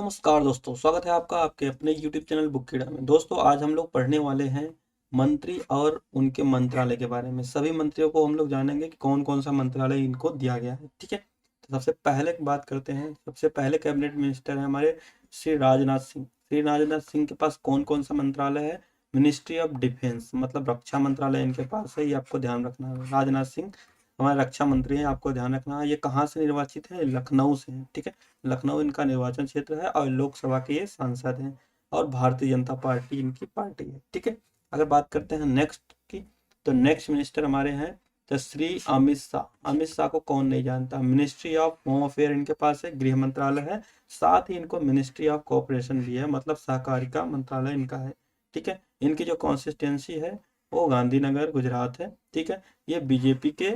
नमस्कार दोस्तों, स्वागत है आपका आपके अपने YouTube चैनल बुक कीड़ा में। दोस्तों आज हम लोग पढ़ने वाले हैं मंत्री और उनके मंत्रालय के बारे में। सभी मंत्रियों को हम लोग जानेंगे कि कौन कौन सा मंत्रालय इनको दिया गया है। ठीक है, तो सबसे पहले बात करते हैं। सबसे पहले कैबिनेट मिनिस्टर है हमारे श्री राजनाथ सिंह। श्री राजनाथ सिंह के पास कौन कौन सा मंत्रालय है? मिनिस्ट्री ऑफ डिफेंस मतलब रक्षा मंत्रालय इनके पास है, ये आपको ध्यान रखना है। राजनाथ सिंह हमारे रक्षा मंत्री हैं, आपको ध्यान रखना है। ये कहाँ से निर्वाचित है? लखनऊ से है। ठीक है, लखनऊ इनका निर्वाचन क्षेत्र है और लोकसभा के ये सांसद हैं और भारतीय जनता पार्टी इनकी पार्टी है। ठीक है, अगर बात करते हैं नेक्स्ट की, तो नेक्स्ट मिनिस्टर हमारे हैं तो श्री अमित शाह। अमित शाह को कौन नहीं जानता। मिनिस्ट्री ऑफ होम अफेयर इनके पास है, गृह मंत्रालय है, साथ ही इनको मिनिस्ट्री ऑफ कोऑपरेशन भी है, मतलब सहकारिता मंत्रालय इनका है। ठीक है, इनकी जो कॉन्स्टिट्यूंसी है वो गांधीनगर गुजरात है। ठीक है, ये बीजेपी के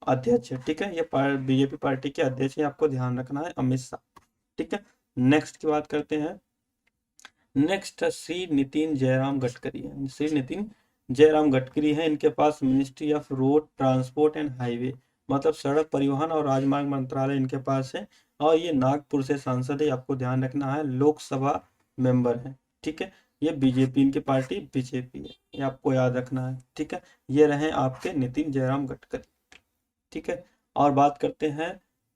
अध्यक्ष है। ठीक है, ये बीजेपी पार्टी के अध्यक्ष है, आपको ध्यान रखना है अमित शाह। ठीक है, नेक्स्ट की बात करते हैं। नेक्स्ट श्री नितिन जयराम गडकरी है। श्री नितिन जयराम गडकरी है, इनके पास ministry of road transport and highway मतलब सड़क परिवहन और राजमार्ग मंत्रालय इनके पास है और ये नागपुर से सांसद है, आपको ध्यान रखना है। लोकसभा मेंबर है। ठीक है, ये बीजेपी इनकी पार्टी बीजेपी है, ये आपको याद रखना है। ठीक है, ये रहे आपके नितिन जयराम गडकरी। ठीक है, और बात करते हैं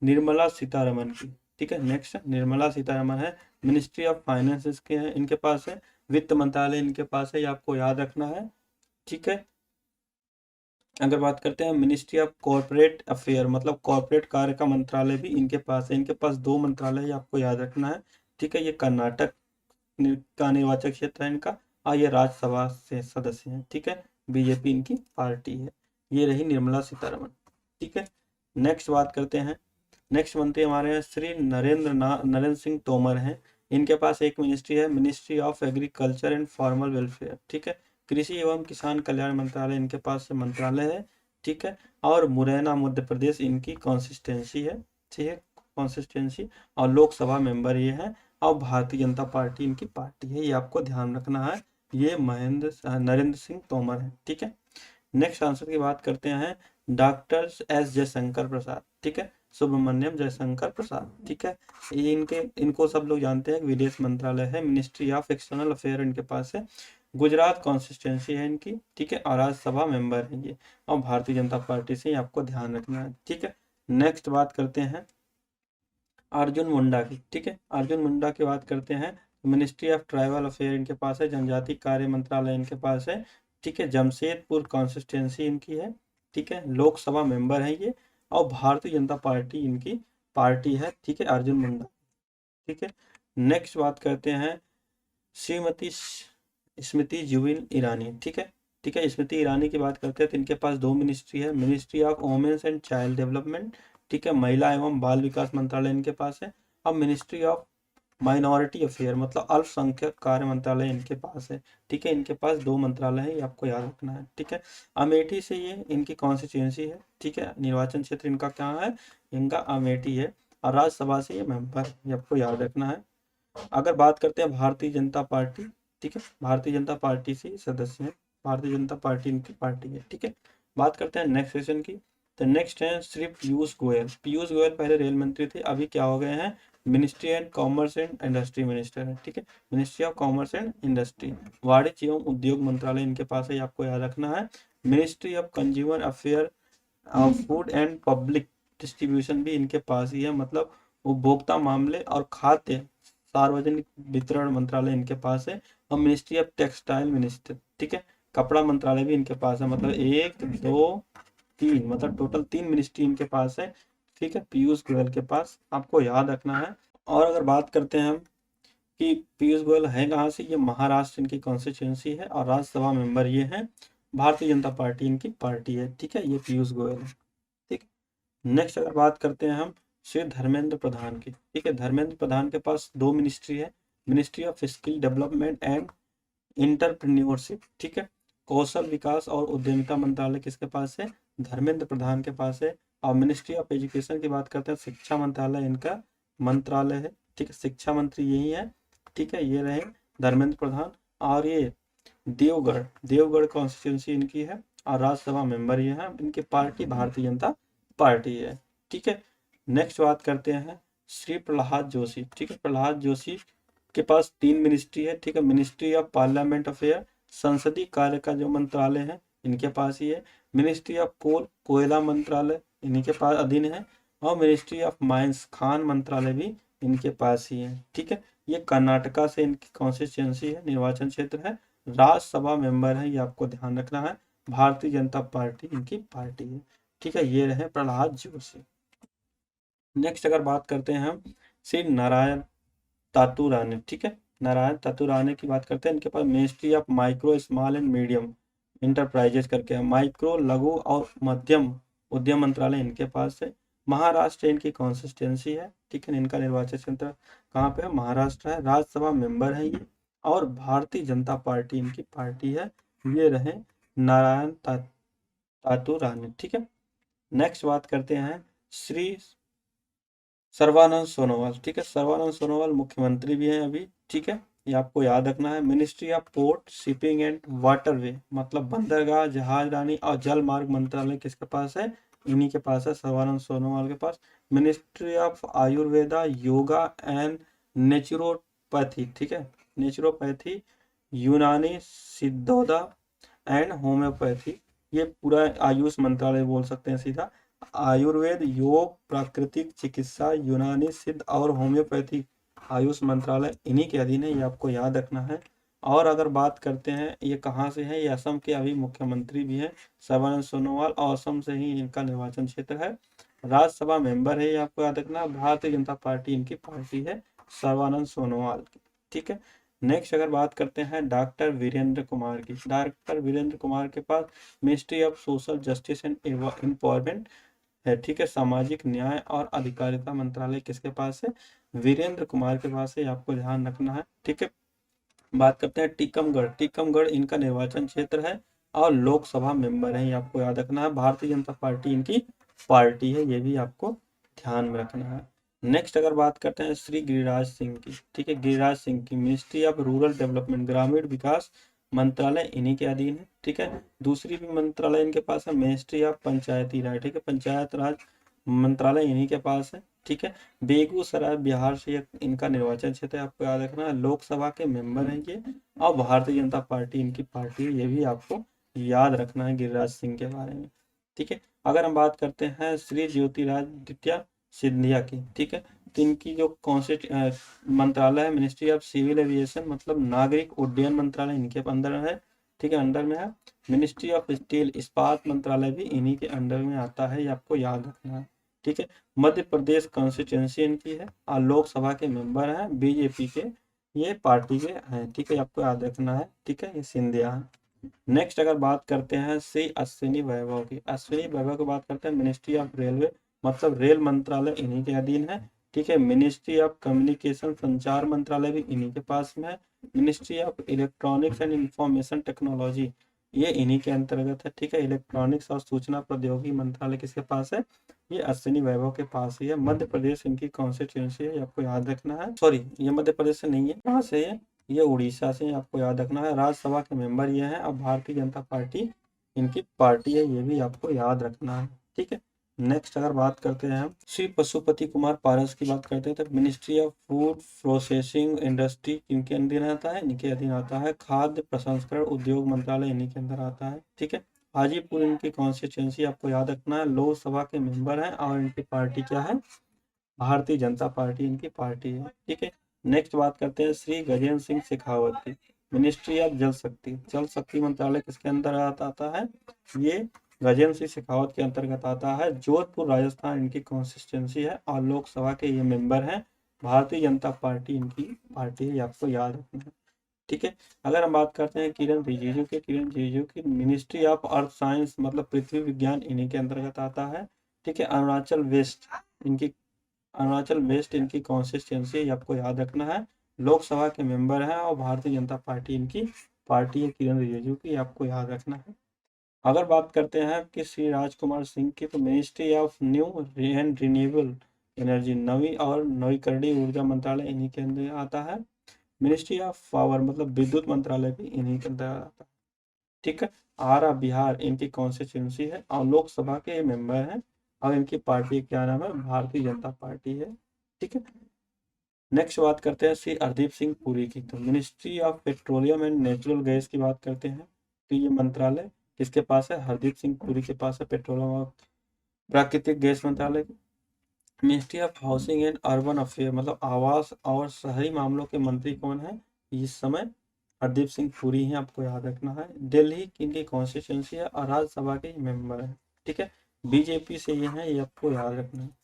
निर्मला सीतारमन की। ठीक है, नेक्स्ट निर्मला सीतारमन है, मिनिस्ट्री ऑफ फाइनेंस इसके हैं, इनके पास है। वित्त मंत्रालय इनके पास है, ये आपको याद रखना है। ठीक है, अगर बात करते हैं मिनिस्ट्री ऑफ कॉर्पोरेट अफेयर मतलब कॉर्पोरेट कार्य का मंत्रालय भी इनके पास है। इनके पास दो मंत्रालय है, आपको याद रखना है। ठीक है, ये कर्नाटक का निर्वाचक क्षेत्र है इनका और ये राज्यसभा से सदस्य हैं। ठीक है, बीजेपी इनकी पार्टी है। ये रही निर्मला सीतारमन। ठीक है, नेक्स्ट बात करते हैं। नेक्स्ट मंत्री हमारे हैं श्री नरेंद्र सिंह तोमर हैं। इनके पास एक मिनिस्ट्री है, ministry of agriculture and farmer welfare. ठीक है, कृषि एवं किसान कल्याण मंत्रालय इनके पास मंत्रालय है। ठीक है, और मुरैना मध्य प्रदेश इनकी कॉन्स्टिट्यूंसी है। ठीक है, कॉन्स्टिट्यूंसी और लोकसभा मेंबर ये है और भारतीय जनता पार्टी इनकी पार्टी है, ये आपको ध्यान रखना है। ये नरेंद्र सिंह तोमर है। ठीक है, नेक्स्ट आंसर की बात करते हैं डॉक्टर एस जयशंकर प्रसाद। ठीक है, सुब्रमण्यम जयशंकर प्रसाद। ठीक है, ये इनको सब लोग जानते हैं, विदेश मंत्रालय है, मिनिस्ट्री ऑफ एक्सटर्नल अफेयर इनके पास है, गुजरात कॉन्स्टिट्यूंसी है इनकी। ठीक है, और राज्यसभा मेंबर है ये और भारतीय जनता पार्टी से आपको ध्यान रखना है। ठीक है, नेक्स्ट बात करते हैं अर्जुन मुंडा की। ठीक है, अर्जुन मुंडा की बात करते हैं, मिनिस्ट्री ऑफ ट्राइबल अफेयर इनके पास है, जनजाति कार्य मंत्रालय इनके पास है। ठीक है, जमशेदपुर कॉन्स्टिट्यूंसी इनकी है। ठीक है, लोकसभा मेंबर है ये और भारतीय जनता पार्टी इनकी पार्टी है। ठीक है, अर्जुन मुंडा। ठीक है, नेक्स्ट बात करते हैं श्रीमती स्मृति जुबिन ईरानी। ठीक है, ठीक है, स्मृति ईरानी की बात करते हैं तो इनके पास दो मिनिस्ट्री है, ministry of women's and child development. ठीक है, महिला एवं बाल विकास मंत्रालय इनके पास है और मिनिस्ट्री ऑफ माइनॉरिटी अफेयर मतलब अल्पसंख्यक कार्य मंत्रालय इनके पास है। ठीक है, इनके पास दो मंत्रालय है, ये आपको याद रखना है। ठीक है, अमेठी से ये इनकी कॉन्स्टिट्यूंसी है। ठीक है, निर्वाचन क्षेत्र इनका क्या है? इनका अमेठी है और राज्यसभा से ये मेंबर, ये आपको याद रखना है। अगर बात करते हैं भारतीय जनता पार्टी, ठीक है, भारतीय जनता पार्टी से सदस्य हैं, भारतीय जनता पार्टी इनकी पार्टी है। ठीक है, बात करते हैं नेक्स्ट सेशन की, तो नेक्स्ट है श्री पीयूष गोयल। पीयूष गोयल पहले रेल मंत्री थे, अभी क्या हो गए हैं? Ministry and commerce and industry minister है। ठीक है, ministry of commerce and industry, वाणिज्य एवं उद्योग मंत्रालय इनके पास है, आपको याद रखना है। Ministry of consumer affair, food and public distribution भी इनके पास ही है, मतलब उपभोक्ता मामले और खाद्य सार्वजनिक वितरण मंत्रालय इनके पास है और मिनिस्ट्री ऑफ टेक्सटाइल मिनिस्टर। ठीक है, कपड़ा मंत्रालय भी इनके पास है, मतलब एक दो तीन, मतलब टोटल तीन मिनिस्ट्री इनके पास है। ठीक है, पीयूष गोयल के पास, आपको याद रखना है। और अगर बात करते हैं हम कि पीयूष गोयल है कहाँ से, ये महाराष्ट्र इनकी कॉन्स्टिट्यूंसी है और राज्यसभा मेंबर ये हैं, भारतीय जनता पार्टी इनकी पार्टी है। ठीक है, ये पीयूष गोयल है। ठीक, नेक्स्ट अगर बात करते हैं हम श्री धर्मेंद्र प्रधान की। ठीक है, धर्मेंद्र प्रधान के पास दो मिनिस्ट्री है, ministry of skill development and entrepreneurship. ठीक है, कौशल विकास और उद्यमिता मंत्रालय किसके पास है? धर्मेंद्र प्रधान के पास है। और मिनिस्ट्री ऑफ एजुकेशन की बात करते हैं, शिक्षा मंत्रालय इनका मंत्रालय है। ठीक है, शिक्षा मंत्री यही है। ठीक है, ये रहे धर्मेंद्र प्रधान। और ये देवगढ़ कॉन्स्टिट्यूंसी इनकी है और राज्यसभा मेंबर ये है, इनकी पार्टी भारतीय जनता पार्टी है। ठीक है, नेक्स्ट बात करते हैं श्री प्रहलाद जोशी, ठीक है। प्रहलाद जोशी के पास 3 मिनिस्ट्री है, ठीक है। मिनिस्ट्री ऑफ पार्लियामेंट अफेयर, संसदीय कार्य का जो मंत्रालय है इनके पास ही है। मिनिस्ट्री ऑफ कोल, कोयला मंत्रालय इन्हीं के पास अधीन है। और मिनिस्ट्री ऑफ माइंस, खान मंत्रालय भी इनके पास ही है, ठीक है। ये कर्नाटका से इनकी कॉन्स्टिट्यूंसी है, निर्वाचन क्षेत्र है। राज्यसभा मेंबर है, ये आपको ध्यान रखना है। भारतीय जनता पार्टी इनकी पार्टी है, ठीक है। ये रहे प्रहलाद जोशी। नेक्स्ट अगर बात करते हैं हम श्री नारायण तातुराने, ठीक है। नारायण तातुराने की बात करते हैं। इनके पास ministry of micro small and medium enterprises करके है। माइक्रो, लघु और मध्यम उद्यम मंत्रालय इनके पास है। महाराष्ट्र इनकी कॉन्स्टिट्यूंसी है, ठीक है। इनका निर्वाचन क्षेत्र कहाँ पे है? महाराष्ट्र है। राज्यसभा मेंबर है ये। और भारतीय जनता पार्टी इनकी पार्टी है। ये रहे नारायण तातुराने, ठीक है। नेक्स्ट बात करते हैं श्री सर्बानंद सोनोवाल, ठीक है। सर्बानंद सोनोवाल मुख्यमंत्री भी हैं अभी, ठीक है। ये आपको याद रखना है। Ministry of port, shipping and waterway, मतलब बंदरगाह, जहाजरानी और जल मार्ग मंत्रालय किसके पास है? इन्हीं के पास है, सर्बानंद सोनोवाल के पास। Ministry of Ayurveda, yoga and naturopathy, ठीक है। नेचुरोपैथी, यूनानी सिद्धौदा एंड होम्योपैथी, ये पूरा आयुष मंत्रालय बोल सकते हैं सीधा। आयुर्वेद, योग, प्राकृतिक चिकित्सा, यूनानी सिद्ध और होम्योपैथी आयुष मंत्रालय इन्हीं के अधीन है, ये आपको याद रखना है। और अगर बात करते हैं ये कहाँ से है, ये असम के अभी मुख्यमंत्री भी हैं सर्बानंद सोनोवाल, और असम से ही इनका निर्वाचन क्षेत्र है। राज्यसभा मेंबर है, ये आपको याद रखना। भारतीय जनता पार्टी इनकी पार्टी है, सर्बानंद सोनोवाल की, ठीक है। नेक्स्ट अगर बात करते हैं डॉक्टर वीरेंद्र कुमार की। डॉक्टर वीरेंद्र कुमार के पास ministry of social justice and empowerment है, ठीक है। सामाजिक न्याय और अधिकारिता मंत्रालय किसके पास है? वीरेंद्र कुमार के पास है, आपको ध्यान रखना है, ठीक है। बात करते हैं टीकमगढ़। टीकमगढ़ इनका निर्वाचन क्षेत्र है और लोकसभा मेंबर है, ये आपको याद रखना है। भारतीय जनता पार्टी इनकी पार्टी है, ये भी आपको ध्यान में रखना है। नेक्स्ट अगर बात करते हैं श्री गिरिराज सिंह की, ठीक है। गिरिराज सिंह की मिनिस्ट्री ऑफ रूरल डेवलपमेंट, ग्रामीण विकास मंत्रालय इन्हीं के अधीन है, ठीक है। दूसरी भी मंत्रालय इनके पास है, मिनिस्ट्री ऑफ पंचायती राज, ठीक है। पंचायत राज मंत्रालय इन्हीं के पास है, ठीक है। बेगूसराय बिहार से इनका निर्वाचन क्षेत्र है, आपको याद रखना है। लोकसभा के मेंबर हैं ये, और भारतीय जनता पार्टी इनकी पार्टी है, ये भी आपको याद रखना है गिरिराज सिंह के बारे में, ठीक है। अगर हम बात करते हैं श्री ज्योतिरादित्य सिंधिया की, ठीक है। तो इनकी जो मंत्रालय है, मिनिस्ट्री ऑफ सिविल एविएशन, मतलब नागरिक उड्डयन मंत्रालय इनके अंदर है, ठीक है, अंडर में है। मिनिस्ट्री ऑफ स्टील, इस्पात मंत्रालय भी इन्हीं के अंडर में आता है, ये आपको याद रखना है, ठीक है। मध्य प्रदेश कॉन्स्टिट्यूंसी इनकी है और लोकसभा के मेंबर हैं बीजेपी के, ये पार्टी के हैं, ठीक है, आपको याद रखना है, ठीक है। ये सिंधिया है। नेक्स्ट अगर बात करते हैं श्री अश्विनी वैभव की। अश्विनी वैभव की बात करते हैं, मिनिस्ट्री ऑफ रेलवे, मतलब रेल मंत्रालय इन्हीं के अधीन है, ठीक है। मिनिस्ट्री ऑफ कम्युनिकेशन, संचार मंत्रालय भी इन्हीं के पास में है। Ministry of electronics and information technology, ये इन्हीं के अंतर्गत है, ठीक है। इलेक्ट्रॉनिक्स और सूचना प्रौद्योगिकी मंत्रालय किसके पास है? ये अश्विनी वैभव के पास ही है। मध्य प्रदेश इनकी कॉन्स्टिट्यूंसी है, आपको याद रखना है। सॉरी, ये मध्य प्रदेश से नहीं है, कहाँ से है? ये उड़ीसा से, आपको याद रखना है। राज्यसभा के मेंबर ये हैं और भारतीय जनता पार्टी इनकी पार्टी है, ये भी आपको याद रखना है, ठीक है। नेक्स्ट अगर बात करते हैं हम श्री पशुपति कुमार पारस की बात करते हैं, तो ministry of food processing industry इनके अधीन आता है, इनके अधीन आता है। खाद्य प्रसंस्करण उद्योग मंत्रालय इन्हीं के अंदर आता है, ठीक है। हाजीपुर इनकी कॉन्स्टिट्यूंसी आपको याद रखना है। लोकसभा के मेंबर हैं और इनकी पार्टी क्या है? भारतीय जनता पार्टी इनकी पार्टी है, ठीक है। नेक्स्ट बात करते हैं श्री गजेंद्र सिंह शेखावत की। मिनिस्ट्री ऑफ जल शक्ति, जल शक्ति मंत्रालय किसके अंदर आता है? ये गजेंद्र सिंह शेखावत के अंतर्गत आता है। जोधपुर राजस्थान इनकी कॉन्स्टिट्यूंसी है और लोकसभा के ये मेंबर हैं। भारतीय जनता पार्टी इनकी पार्टी है, आपको याद रखना है, ठीक है। अगर हम बात करते हैं किरण रिजिजू के, किरण रिजिजू की मिनिस्ट्री ऑफ अर्थ साइंस, मतलब पृथ्वी विज्ञान इन्हीं के अंतर्गत आता है, ठीक है। अरुणाचल वेस्ट इनकी कॉन्स्टिट्यूंसी आपको याद रखना है। लोकसभा के मेंबर हैं और भारतीय जनता पार्टी इनकी पार्टी है, किरण रिजिजू की, आपको याद रखना है। अगर बात करते हैं कि श्री राजकुमार सिंह की, तो ministry of new and renewable energy, नवी और नवीकरणीय ऊर्जा मंत्रालय इन्हीं के अंदर आता है। मिनिस्ट्री ऑफ पावर, मतलब विद्युत मंत्रालय भी इन्हीं के अंदर आता है, ठीक है। आरा बिहार इनकी कॉन्स्टिट्यूंसी है और लोकसभा के मेंबर हैं और इनकी पार्टी क्या नाम है? भारतीय जनता पार्टी है, ठीक है। नेक्स्ट बात करते हैं श्री हरदीप सिंह पुरी की। तो ministry of petroleum and natural gas की बात करते हैं, तो ये मंत्रालय किसके पास है? हरदीप सिंह पुरी के पास है, पेट्रोलियम और प्राकृतिक गैस मंत्रालय। Ministry of housing and urban affair मतलब आवास और शहरी मामलों के मंत्री कौन है इस समय? हरदीप सिंह पुरी हैं, आपको याद रखना है। दिल्ली की इनकी कॉन्स्टिट्यूंसी है और राज्यसभा के मेंबर है। ठीक है, बीजेपी से ये है, ये आपको याद रखना है।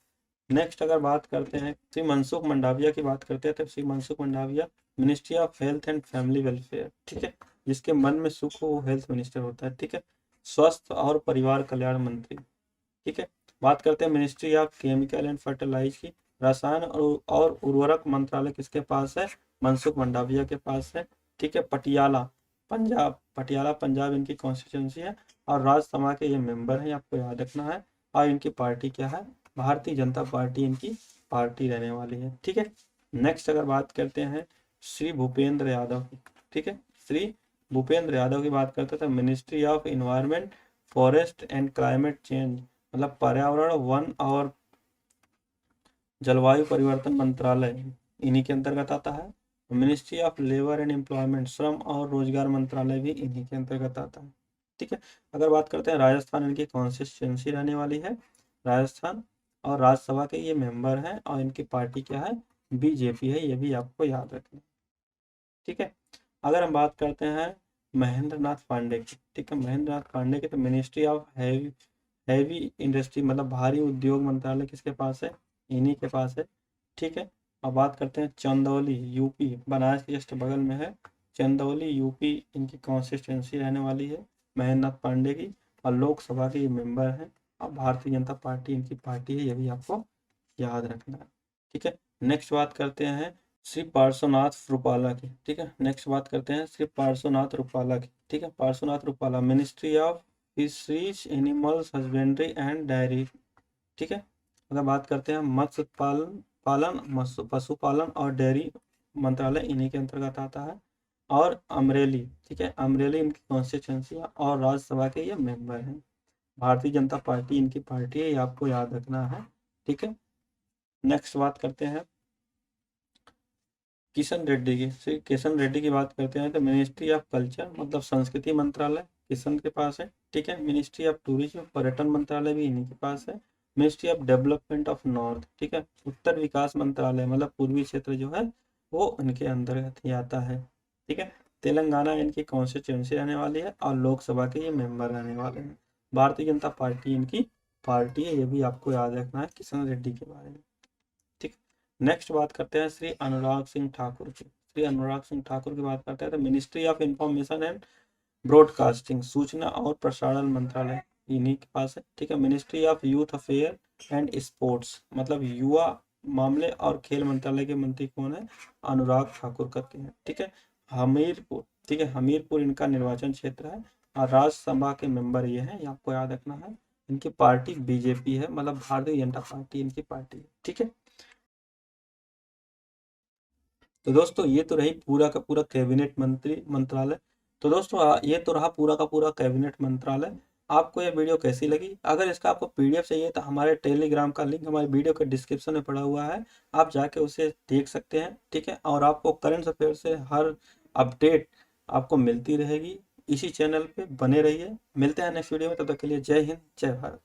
नेक्स्ट अगर बात करते हैं श्री मनसुख मंडाविया की बात करते हैं, तो Shri Mansukh Mandaviya ministry of health and family welfare. ठीक है, जिसके मन में सुख हो वो हेल्थ मिनिस्टर होता है। ठीक है, स्वास्थ्य और परिवार कल्याण मंत्री। ठीक है, बात करते हैं ministry of chemical and fertilize की। रसायन और उर्वरक मंत्रालय किसके पास है? मनसुख मंडाविया के पास है। ठीक है, पटियाला पंजाब इनकी कॉन्स्टिट्यूंसी है और राज्यसभा के ये मेंबर हैं, आपको याद रखना है। और इनकी पार्टी क्या है? भारतीय जनता पार्टी इनकी पार्टी रहने वाली है। ठीक है, नेक्स्ट अगर बात करते हैं श्री भूपेंद्र यादव की। ठीक है, श्री भूपेंद्र यादव की बात करते थे, ministry of environment forest and climate change मतलब पर्यावरण वन और जलवायु परिवर्तन मंत्रालय इन्हीं के अंतर्गत आता है। Ministry of labour and employment श्रम और रोजगार मंत्रालय भी इन्हीं के अंतर्गत आता है। ठीक है, अगर बात करते हैं राजस्थान इनकी कॉन्स्टिट्यूंसी रहने वाली है राजस्थान, और राज्यसभा के ये मेंबर हैं और इनकी पार्टी क्या है? बीजेपी है, ये भी आपको याद रखना। ठीक है, अगर हम बात करते हैं महेंद्र नाथ पांडे की। ठीक है, महेंद्र नाथ पांडे की, तो मिनिस्ट्री ऑफ हैवी इंडस्ट्री मतलब भारी उद्योग मंत्रालय किसके पास है? इन्हीं के पास है। ठीक है, अब बात करते हैं चंदौली यूपी, बनारस के जस्ट बगल में है चंदौली यूपी, इनकी कॉन्स्टिट्यूंसी रहने वाली है महेंद्र नाथ पांडे की, और लोकसभा के ये मेंबर हैं और भारतीय जनता पार्टी इनकी पार्टी है, ये भी आपको याद रखना है। ठीक है, नेक्स्ट बात करते हैं श्री पार्श्वनाथ रूपाला की। ठीक है, नेक्स्ट बात करते हैं श्री पार्श्वनाथ रूपाला की। ठीक है, Parshvanath Rupala ministry of fisheries animals husbandry and diary. ठीक है, अगर बात करते हैं मत्स्य पशुपालन और डेयरी मंत्रालय इन्हीं के अंतर्गत आता है। और अमरेली, ठीक है, अमरेली इनकी कॉन्स्टिट्यूंसी और राज्यसभा के ये मेंबर हैं। भारतीय जनता पार्टी इनकी पार्टी है, ये आपको याद रखना है। ठीक है, नेक्स्ट बात करते हैं किशन रेड्डी की। श्री किशन रेड्डी की बात करते हैं, तो मिनिस्ट्री ऑफ कल्चर मतलब संस्कृति मंत्रालय किशन के पास है। ठीक है, मिनिस्ट्री ऑफ टूरिज्म पर्यटन मंत्रालय भी इन्हीं के पास है। Ministry of development of north, ठीक है, उत्तर विकास मंत्रालय मतलब पूर्वी क्षेत्र जो है वो इनके अंतर्गत ही आता है। ठीक है, तेलंगाना इनकी कॉन्स्टिट्यूंसी रहने वाली है और लोकसभा के ये मेंबर रहने वाले हैं। भारतीय जनता पार्टी इनकी पार्टी है, ये भी आपको याद रखना है किशन रेड्डी के बारे में। ठीक, नेक्स्ट बात करते हैं श्री अनुराग सिंह ठाकुर की। श्री अनुराग सिंह ठाकुर की बात करते हैं, तो ministry of information and broadcasting सूचना और प्रसारण मंत्रालय इन्हीं के पास है। ठीक है, ministry of youth affair and sports मतलब युवा मामले और खेल मंत्रालय के मंत्री कौन है? अनुराग ठाकुर करके हैं। ठीक है, हमीरपुर, ठीक है, हमीरपुर इनका निर्वाचन क्षेत्र है और राज्यसभा के मेंबर ये हैं, ये आपको याद रखना है। इनकी पार्टी बीजेपी है मतलब भारतीय जनता पार्टी इनकी पार्टी है। ठीक है, तो दोस्तों ये तो रही पूरा का पूरा कैबिनेट मंत्रालय। तो दोस्तों ये तो रहा पूरा का पूरा कैबिनेट मंत्रालय। आपको ये वीडियो कैसी लगी? अगर इसका आपको पीडीएफ चाहिए तो हमारे टेलीग्राम का लिंक हमारे वीडियो के डिस्क्रिप्शन में पड़ा हुआ है, आप जाके उसे देख सकते हैं। ठीक है, और आपको करंट अफेयर से हर अपडेट आपको मिलती रहेगी। इसी चैनल पे बने रहिए। मिलते हैं नेक्स्ट वीडियो में, तब तक के लिए जय हिंद जय भारत।